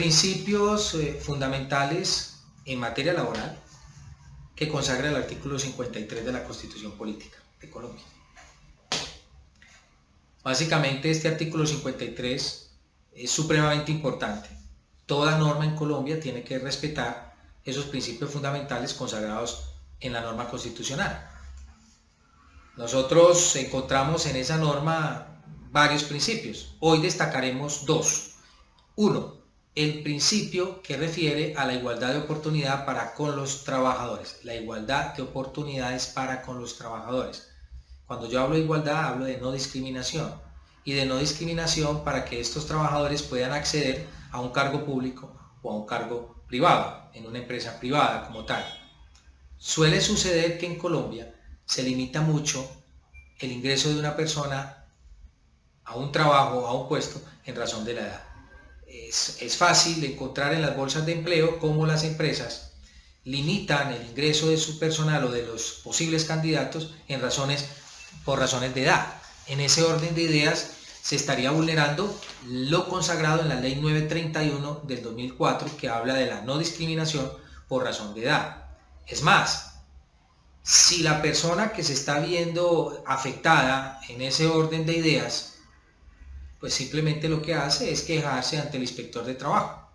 Principios fundamentales en materia laboral que consagra el artículo 53 de la Constitución Política de Colombia. Básicamente este artículo 53 es supremamente importante. Toda norma en Colombia tiene que respetar esos principios fundamentales consagrados en la norma constitucional. Nosotros encontramos en esa norma varios principios. Hoy destacaremos dos. Uno, el principio que refiere a la igualdad de oportunidad para con los trabajadores. La igualdad de oportunidades para con los trabajadores. Cuando yo hablo de igualdad, hablo de no discriminación. Y de no discriminación para que estos trabajadores puedan acceder a un cargo público o a un cargo privado, en una empresa privada como tal. Suele suceder que en Colombia se limita mucho el ingreso de una persona a un trabajo, a un puesto, en razón de la edad. Es fácil encontrar en las bolsas de empleo cómo las empresas limitan el ingreso de su personal o de los posibles candidatos por razones de edad. En ese orden de ideas se estaría vulnerando lo consagrado en la Ley 931 del 2004, que habla de la no discriminación por razón de edad. Es más, si la persona que se está viendo afectada en ese orden de ideas, pues simplemente lo que hace es quejarse ante el inspector de trabajo.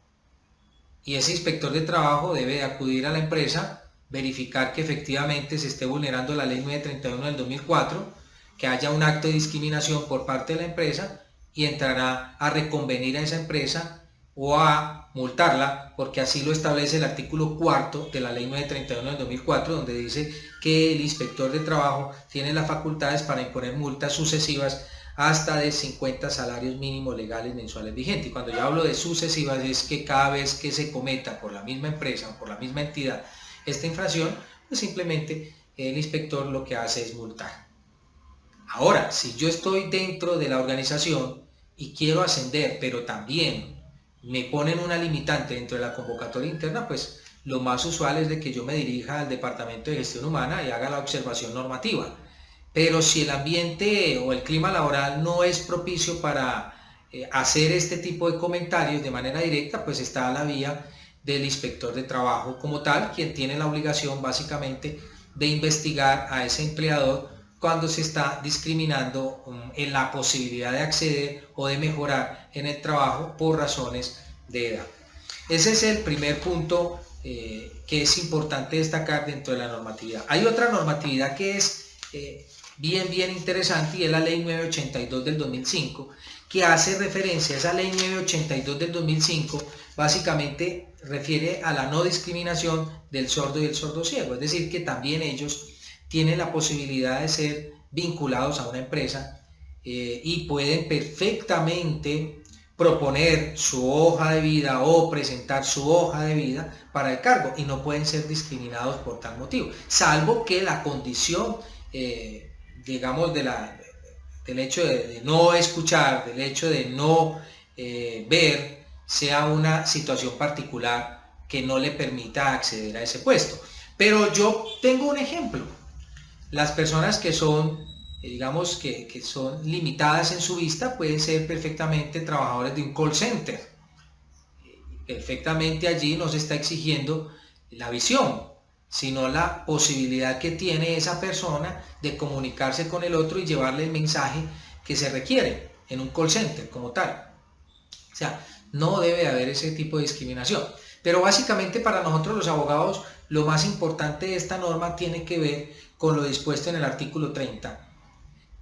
Y ese inspector de trabajo debe acudir a la empresa, verificar que efectivamente se esté vulnerando la Ley 931 del 2004, que haya un acto de discriminación por parte de la empresa y entrará a reconvenir a esa empresa o a multarla, porque así lo establece el artículo 4 de la Ley 931 del 2004, donde dice que el inspector de trabajo tiene las facultades para imponer multas sucesivas hasta de 50 salarios mínimos legales mensuales vigentes. Y cuando yo hablo de sucesivas es que cada vez que se cometa por la misma empresa o por la misma entidad esta infracción, pues simplemente el inspector lo que hace es multar. Ahora, si yo estoy dentro de la organización y quiero ascender, pero también me ponen una limitante dentro de la convocatoria interna, pues lo más usual es de que yo me dirija al Departamento de Gestión Humana y haga la observación normativa. Pero si el ambiente o el clima laboral no es propicio para hacer este tipo de comentarios de manera directa, pues está a la vía del inspector de trabajo como tal, quien tiene la obligación básicamente de investigar a ese empleador cuando se está discriminando en la posibilidad de acceder o de mejorar en el trabajo por razones de edad. Ese es el primer punto que es importante destacar dentro de la normatividad. Hay otra normatividad que es bien interesante, y es la Ley 982 del 2005, que hace referencia a esa Ley 982 del 2005, básicamente refiere a la no discriminación del sordo y el sordociego, es decir, que también ellos tienen la posibilidad de ser vinculados a una empresa y pueden perfectamente proponer su hoja de vida o presentar su hoja de vida para el cargo y no pueden ser discriminados por tal motivo, salvo que la condición digamos del hecho de no escuchar, del hecho de no ver, sea una situación particular que no le permita acceder a ese puesto. Pero yo tengo un ejemplo. Las personas que son, digamos, que son limitadas en su vista pueden ser perfectamente trabajadores de un call center. Perfectamente allí no se está exigiendo la visión, sino la posibilidad que tiene esa persona de comunicarse con el otro y llevarle el mensaje que se requiere en un call center como tal. O sea, no debe haber ese tipo de discriminación. Pero básicamente para nosotros los abogados lo más importante de esta norma tiene que ver con lo dispuesto en el artículo 30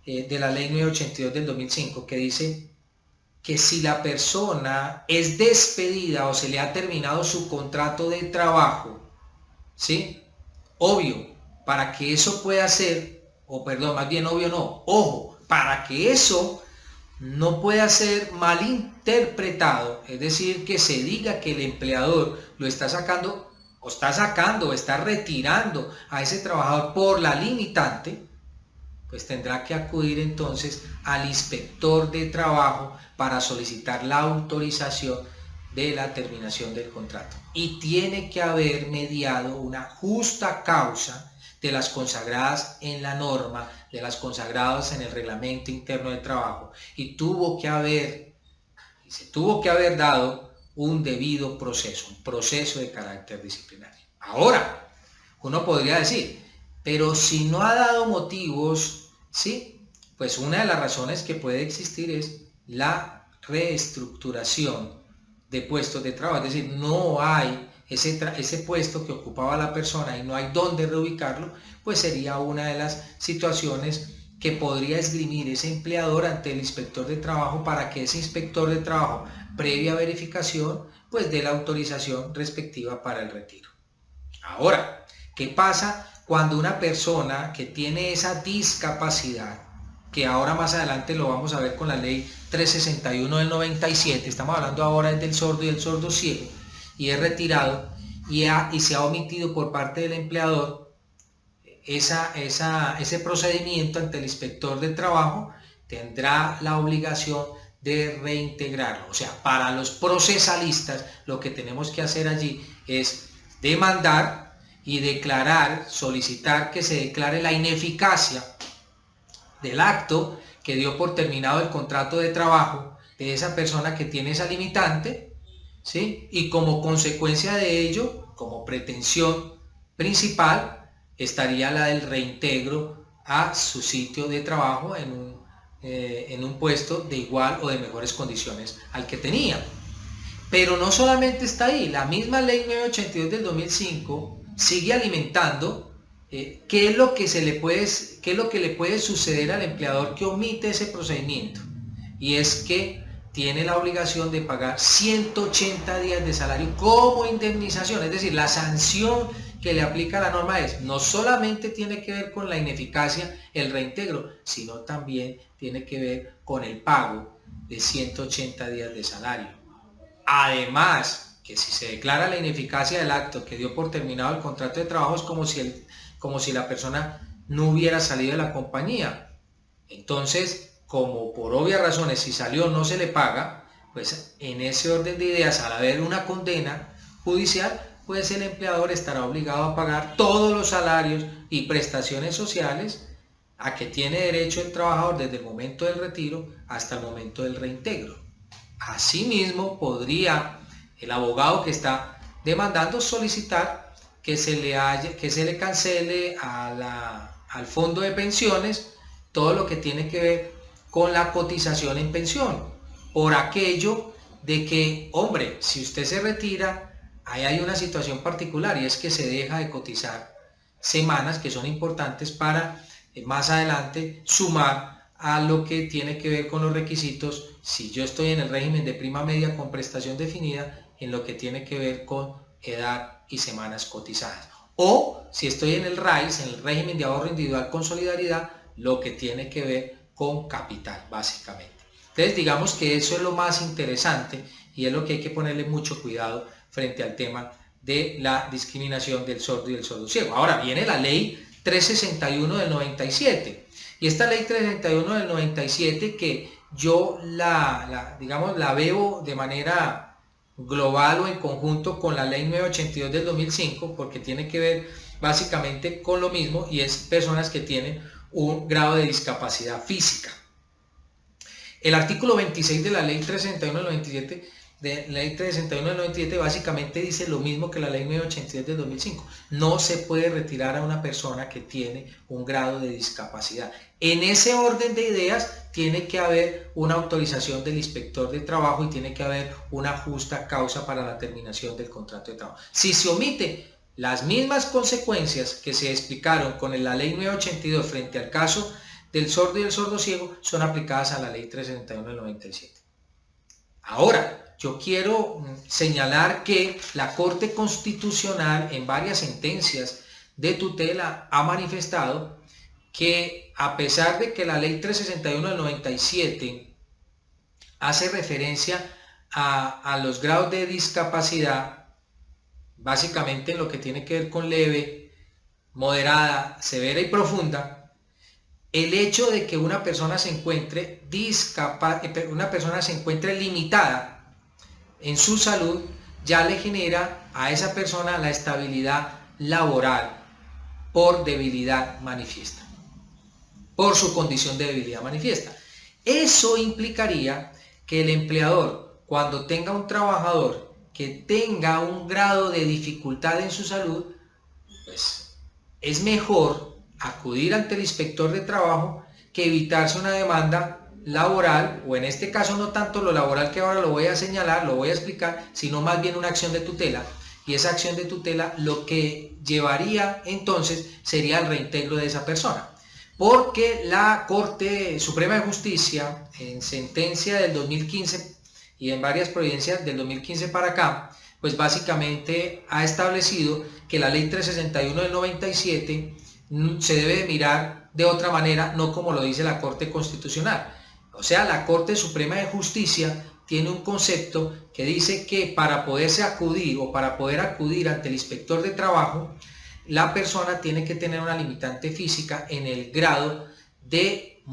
de la Ley 982 del 2005, que dice que si la persona es despedida o se le ha terminado su contrato de trabajo, ¿sí? Obvio, para que eso pueda ser, o perdón, más bien obvio no, ojo, para que eso no pueda ser malinterpretado, es decir, que se diga que el empleador lo está sacando o está retirando a ese trabajador por la limitante, pues tendrá que acudir entonces al inspector de trabajo para solicitar la autorización de la terminación del contrato. Y tiene que haber mediado una justa causa de las consagradas en la norma, de las consagradas en el reglamento interno del trabajo, y se tuvo que haber dado un debido proceso, un proceso de carácter disciplinario. Ahora, uno podría decir, pero si no ha dado motivos, ¿sí? Pues una de las razones que puede existir es la reestructuración de puestos de trabajo, es decir, no hay ese puesto que ocupaba la persona y no hay dónde reubicarlo, pues sería una de las situaciones que podría esgrimir ese empleador ante el inspector de trabajo para que ese inspector de trabajo, previa verificación, pues dé la autorización respectiva para el retiro. Ahora, ¿qué pasa cuando una persona que tiene esa discapacidad, que ahora más adelante lo vamos a ver con la ley 361 del 97, estamos hablando ahora del sordo y del sordo ciego, y es retirado y se ha omitido por parte del empleador ese procedimiento ante el inspector de trabajo, tendrá la obligación de reintegrarlo? O sea, para los procesalistas lo que tenemos que hacer allí es demandar y declarar, solicitar que se declare la ineficacia del acto que dio por terminado el contrato de trabajo de esa persona que tiene esa limitante, ¿sí? Y como consecuencia de ello, como pretensión principal, estaría la del reintegro a su sitio de trabajo en un puesto de igual o de mejores condiciones al que tenía. Pero no solamente está ahí, la misma ley 982 del 2005 sigue alimentando qué es lo que le puede suceder al empleador que omite ese procedimiento. Y es que tiene la obligación de pagar 180 días de salario como indemnización, es decir, la sanción que le aplica la norma es, no solamente tiene que ver con la ineficacia, el reintegro, sino también tiene que ver con el pago de 180 días de salario. Además, que si se declara la ineficacia del acto que dio por terminado el contrato de trabajo, es como si la persona no hubiera salido de la compañía. Entonces, como por obvias razones, si salió no se le paga, pues en ese orden de ideas, al haber una condena judicial, pues el empleador estará obligado a pagar todos los salarios y prestaciones sociales a que tiene derecho el trabajador desde el momento del retiro hasta el momento del reintegro. Asimismo, podría el abogado que está demandando solicitar que se le cancele al fondo de pensiones todo lo que tiene que ver con la cotización en pensión, por aquello de que, hombre, si usted se retira, ahí hay una situación particular y es que se deja de cotizar semanas que son importantes para más adelante sumar a lo que tiene que ver con los requisitos si yo estoy en el régimen de prima media con prestación definida, en lo que tiene que ver con edad y semanas cotizadas. O si estoy en el RAIS, en el régimen de ahorro individual con solidaridad, lo que tiene que ver con capital, básicamente. Entonces digamos que eso es lo más interesante y es lo que hay que ponerle mucho cuidado frente al tema de la discriminación del sordo y del sordo ciego. Ahora viene la ley 361 del 97 y esta ley 361 del 97 que yo la veo de manera global o en conjunto con la ley 982 del 2005 porque tiene que ver básicamente con lo mismo y es personas que tienen un grado de discapacidad física. El artículo 26 de la ley 361 del 97 básicamente dice lo mismo que la ley 982 del 2005. No se puede retirar a una persona que tiene un grado de discapacidad. En ese orden de ideas tiene que haber una autorización del inspector de trabajo y tiene que haber una justa causa para la terminación del contrato de trabajo. Si se omite las mismas consecuencias que se explicaron con la ley 982 frente al caso del sordo y el sordo ciego, son aplicadas a la ley 361 del 97. Ahora, yo quiero señalar que la Corte Constitucional en varias sentencias de tutela ha manifestado que a pesar de que la ley 361 del 97 hace referencia a los grados de discapacidad, básicamente en lo que tiene que ver con leve, moderada, severa y profunda, el hecho de que una persona se encuentre limitada en su salud ya le genera a esa persona la estabilidad laboral por debilidad manifiesta, por su condición de debilidad manifiesta. Eso implicaría que el empleador, cuando tenga un trabajador que tenga un grado de dificultad en su salud, pues es mejor acudir ante el inspector de trabajo que evitarse una demanda laboral, o en este caso no tanto lo laboral que ahora lo voy a señalar, lo voy a explicar, sino más bien una acción de tutela. Y esa acción de tutela lo que llevaría entonces sería el reintegro de esa persona. Porque la Corte Suprema de Justicia, en sentencia del 2015 y en varias providencias del 2015 para acá, pues básicamente ha establecido que la ley 361 del 97 se debe de mirar de otra manera, no como lo dice la Corte Constitucional. O sea, la Corte Suprema de Justicia tiene un concepto que dice que para poderse acudir o para poder acudir ante el inspector de trabajo, la persona tiene que tener una limitante física en el grado de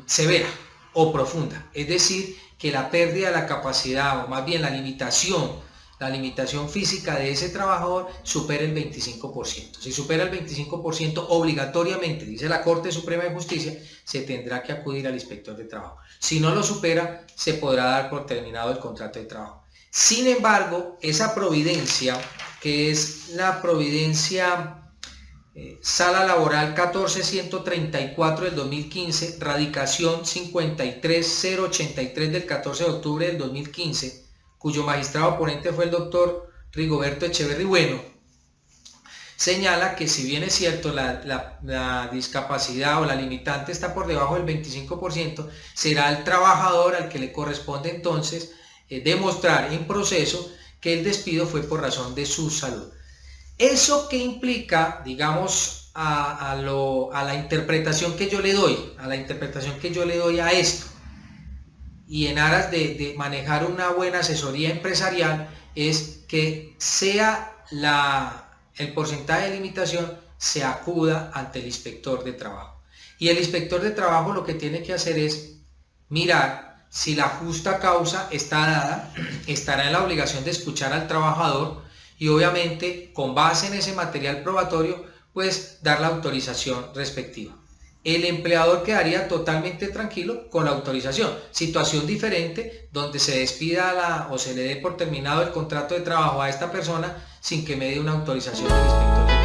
severa o profunda. Es decir, que la pérdida de la capacidad, o más bien la limitación física de ese trabajador supera el 25%. Si supera el 25%, obligatoriamente, dice la Corte Suprema de Justicia, se tendrá que acudir al inspector de trabajo. Si no lo supera, se podrá dar por terminado el contrato de trabajo. Sin embargo, esa providencia, que es la providencia Sala Laboral 14134 del 2015, radicación 53083 del 14 de octubre del 2015, cuyo magistrado ponente fue el doctor Rigoberto Echeverri Bueno, señala que si bien es cierto la discapacidad o la limitante está por debajo del 25%, será el trabajador al que le corresponde entonces demostrar en proceso que el despido fue por razón de su salud. ¿Eso qué implica, digamos, a la interpretación que yo le doy, a esto? Y en aras de manejar una buena asesoría empresarial, es que sea el porcentaje de limitación, se acuda ante el inspector de trabajo. Y el inspector de trabajo lo que tiene que hacer es mirar si la justa causa está dada, estará en la obligación de escuchar al trabajador y obviamente con base en ese material probatorio, pues dar la autorización respectiva. El empleador quedaría totalmente tranquilo con la autorización. Situación diferente donde se despida o se le dé por terminado el contrato de trabajo a esta persona sin que me dé una autorización del inspector.